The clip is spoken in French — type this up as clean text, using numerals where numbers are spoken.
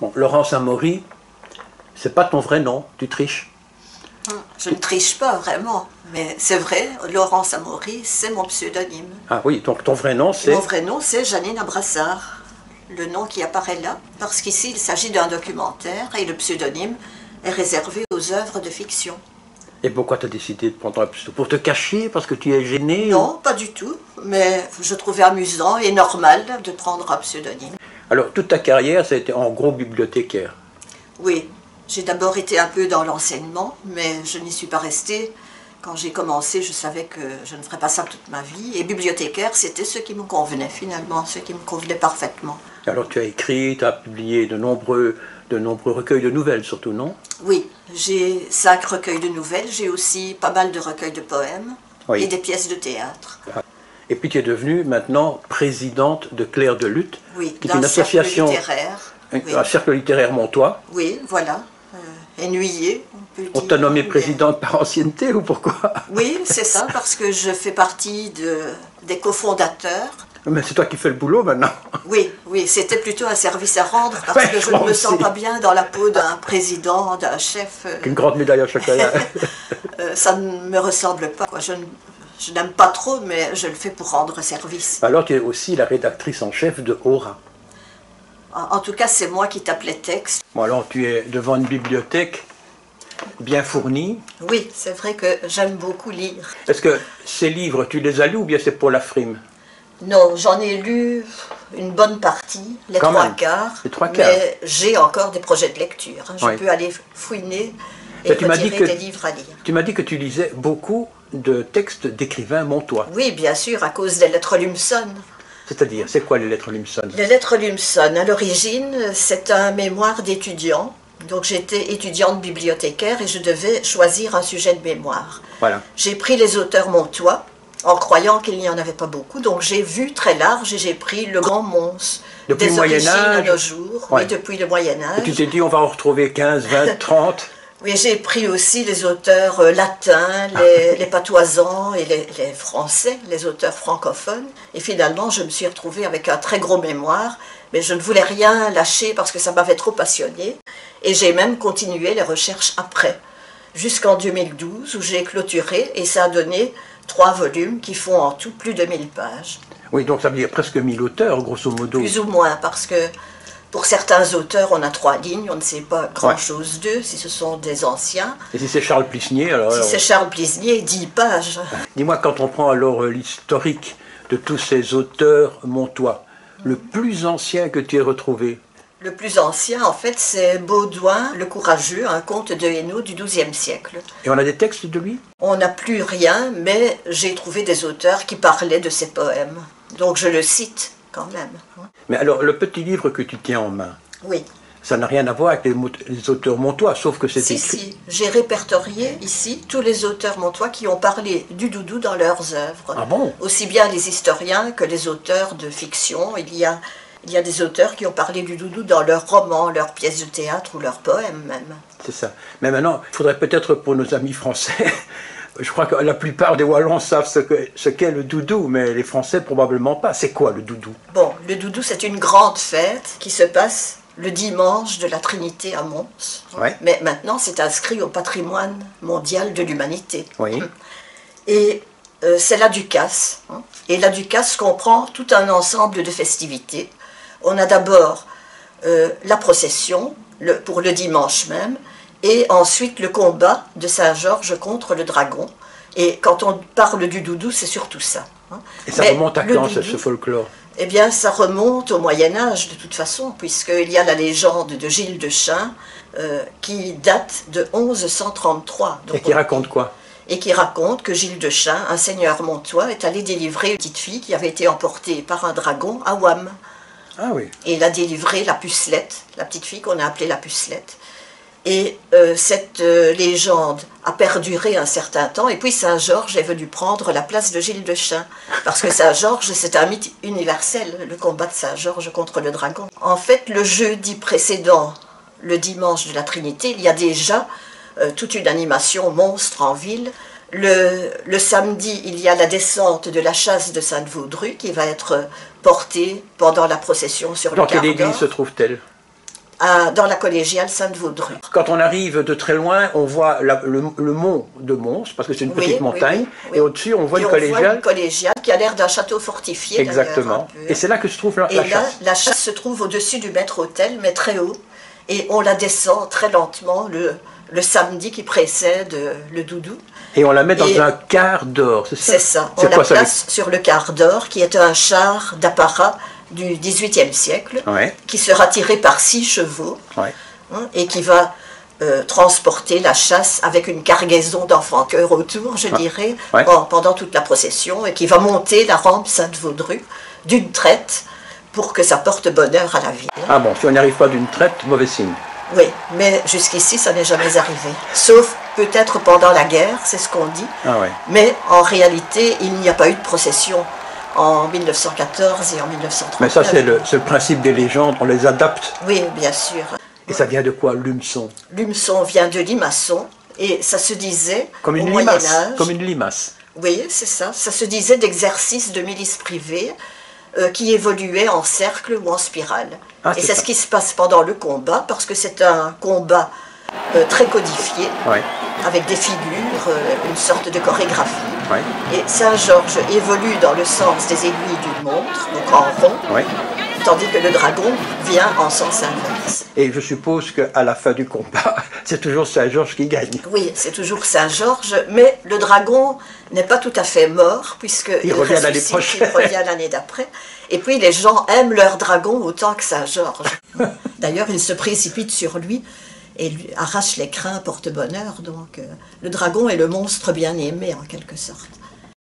Bon, Laurence Amaury, c'est pas ton vrai nom, tu triches. Je ne triche pas vraiment, mais c'est vrai, Laurence Amaury, c'est mon pseudonyme. Ah oui, donc ton vrai nom c'est... Mon vrai nom, c'est Janine Abrassard, le nom qui apparaît là, parce qu'ici, il s'agit d'un documentaire et le pseudonyme est réservé aux œuvres de fiction. Et pourquoi tu as décidé de prendre un pseudo? Pour te cacher, parce que tu es gêné? Non, pas du tout, mais je trouvais amusant et normal de prendre un pseudonyme. Alors, toute ta carrière, ça a été en gros bibliothécaire. Oui, j'ai d'abord été un peu dans l'enseignement, mais je n'y suis pas restée. Quand j'ai commencé, je savais que je ne ferais pas ça toute ma vie. Et bibliothécaire, c'était ce qui me convenait finalement, ce qui me convenait parfaitement. Alors, tu as écrit, tu as publié de nombreux recueils de nouvelles, surtout, non? Oui, j'ai 5 recueils de nouvelles, j'ai aussi pas mal de recueils de poèmes Oui. et des pièces de théâtre. Et puis, tu es devenue maintenant présidente de Clair de Lutte, Oui, qui est une association, un cercle littéraire montois. Oui, voilà. Ennuyé, on peut dire. On t'a nommé présidente par ancienneté ou pourquoi? Oui, c'est ça, parce que je fais partie des cofondateurs. Mais c'est toi qui fais le boulot maintenant. Oui, oui, c'était plutôt un service à rendre, parce que je ne me sens pas bien dans la peau d'un président, d'un chef. Une grande médaille à chacun. Ça ne me ressemble pas, quoi. Je n'aime pas trop, mais je le fais pour rendre service. Alors tu es aussi la rédactrice en chef de Aura. En tout cas, c'est moi qui tape les textes. Bon, alors tu es devant une bibliothèque bien fournie. Oui, c'est vrai que j'aime beaucoup lire. Est-ce que ces livres, tu les as lus ou bien c'est pour la frime? Non, j'en ai lu une bonne partie, les Quand trois même. quarts. Les trois quarts. Mais j'ai encore des projets de lecture. Je Oui. peux aller fouiner et Mais tu m'as dit retirer que- des livres à lire. Tu m'as dit que tu lisais beaucoup de textes d'écrivains montois. Oui, bien sûr, à cause des lettres Lumson. C'est-à-dire, c'est quoi les lettres Limson? Les lettres Lumson, à l'origine, c'est un mémoire d'étudiant. Donc j'étais étudiante bibliothécaire et je devais choisir un sujet de mémoire. Voilà. J'ai pris les auteurs montois en croyant qu'il n'y en avait pas beaucoup. Donc j'ai vu très large et j'ai pris le grand monstre. Depuis des le Moyen origines à Âge. nos jours, Ouais. oui, depuis le Moyen Et Âge. tu t'es dit, on va en retrouver 15, 20, 30. Oui, j'ai pris aussi les auteurs latins, les patoisans et les français, les auteurs francophones. Et finalement, je me suis retrouvée avec un très gros mémoire, mais je ne voulais rien lâcher parce que ça m'avait trop passionnée. Et j'ai même continué les recherches après, jusqu'en 2012, où j'ai clôturé, et ça a donné 3 volumes qui font en tout plus de 1000 pages. Oui, donc ça veut dire presque 1000 auteurs, grosso modo. Plus ou moins, parce que pour certains auteurs, on a 3 lignes, on ne sait pas grand-chose d'eux, si ce sont des anciens. Et si c'est Charles Plisnier, alors... Si c'est Charles Plisnier, 10 pages. Dis-moi, quand on prend alors l'historique de tous ces auteurs montois, le plus ancien que tu aies retrouvé? Le plus ancien, en fait, c'est Baudouin le Courageux, un conte de Hainaut du XIIe siècle. Et on a des textes de lui? On n'a plus rien, mais j'ai trouvé des auteurs qui parlaient de ses poèmes. Donc je le cite quand même. Mais alors, le petit livre que tu tiens en main, Oui. ça n'a rien à voir avec les auteurs montois, sauf que c'est Si, écrit... si, j'ai répertorié ici tous les auteurs montois qui ont parlé du doudou dans leurs œuvres. Ah bon? Aussi bien les historiens que les auteurs de fiction. Il y a des auteurs qui ont parlé du doudou dans leurs romans, leurs pièces de théâtre ou leurs poèmes même. C'est ça. Mais maintenant, il faudrait peut-être pour nos amis français... Je crois que la plupart des Wallons savent ce qu'est le doudou, mais les Français probablement pas. C'est quoi le doudou? Bon, le doudou, c'est une grande fête qui se passe le dimanche de la Trinité à Mons. Ouais. Mais maintenant, c'est inscrit au patrimoine mondial de l'humanité. Oui. Et c'est la Ducasse. Et la Ducasse comprend tout un ensemble de festivités. On a d'abord la procession, pour le dimanche même, et ensuite le combat de Saint-Georges contre le dragon. Et quand on parle du doudou, c'est surtout ça. Et ça Mais remonte à le quand, doudou, ce folklore? Eh bien, ça remonte au Moyen-Âge, de toute façon, puisqu'il y a la légende de Gilles de Chain, qui date de 1133. Donc, Et qui raconte quoi? et qui raconte que Gilles de Chain, un seigneur montois, est allé délivrer une petite fille qui avait été emportée par un dragon à Ouham. Ah oui. Et il a délivré la pucelette, la petite fille qu'on a appelée la pucelette. Et cette légende a perduré un certain temps, et puis Saint-Georges est venu prendre la place de Gilles de Chain. Parce que Saint-Georges, c'est un mythe universel, le combat de Saint-Georges contre le dragon. En fait, le jeudi précédent, le dimanche de la Trinité, il y a déjà toute une animation monstre en ville. Le samedi, il y a la descente de la chasse de Sainte-Vaudrue qui va être portée pendant la procession sur le Dans quelle quart église d'or. se trouve-t-elle? dans la collégiale Sainte-Vaudrue. Quand on arrive de très loin, on voit le mont de Mons, parce que c'est une petite montagne, et au-dessus on voit une collégiale. Voit une collégiale qui a l'air d'un château fortifié. Exactement. Et c'est là que se trouve la chasse. Et là, la chasse se trouve au-dessus du maître-autel, mais très haut, et on la descend très lentement le samedi qui précède le doudou. Et on la met dans un quart d'or, c'est ça? C'est ça. On la place sur le quart d'or, qui est un char d'apparat du XVIIIe siècle, qui sera tiré par 6 chevaux, et qui va transporter la chasse avec une cargaison d'enfants-chœurs autour, je dirais, pendant toute la procession, et qui va monter la rampe Sainte-Vaudrue d'une traite pour que ça porte bonheur à la ville. Ah bon, si on n'y arrive pas d'une traite, mauvais signe. Oui, mais jusqu'ici, ça n'est jamais arrivé. Sauf peut-être pendant la guerre, c'est ce qu'on dit. Mais en réalité, il n'y a pas eu de procession en 1914 et en 1939. Mais ça, c'est le principe des légendes, on les adapte. Oui, bien sûr. Et ça vient de quoi, Lumeçon? Lumeçon vient de limaçon, et ça se disait comme une au limace, Moyen-Âge. Comme une limace. Oui, c'est ça. Ça se disait d'exercice de milice privée qui évoluait en cercle ou en spirale. Et c'est ce qui se passe pendant le combat, parce que c'est un combat très codifié, avec des figures, une sorte de chorégraphie. Et Saint-Georges évolue dans le sens des aiguilles d'une montre, donc en rond, tandis que le dragon vient en sens inverse. Et je suppose qu'à la fin du combat, c'est toujours Saint-Georges qui gagne. Oui, c'est toujours Saint-Georges, mais le dragon n'est pas tout à fait mort, puisqu'il revient l'année prochaine. Il revient l'année d'après. Et puis les gens aiment leur dragon autant que Saint-Georges. D'ailleurs, ils se précipitent sur lui et lui arrachent les crins porte-bonheur. Donc le dragon est le monstre bien-aimé en quelque sorte.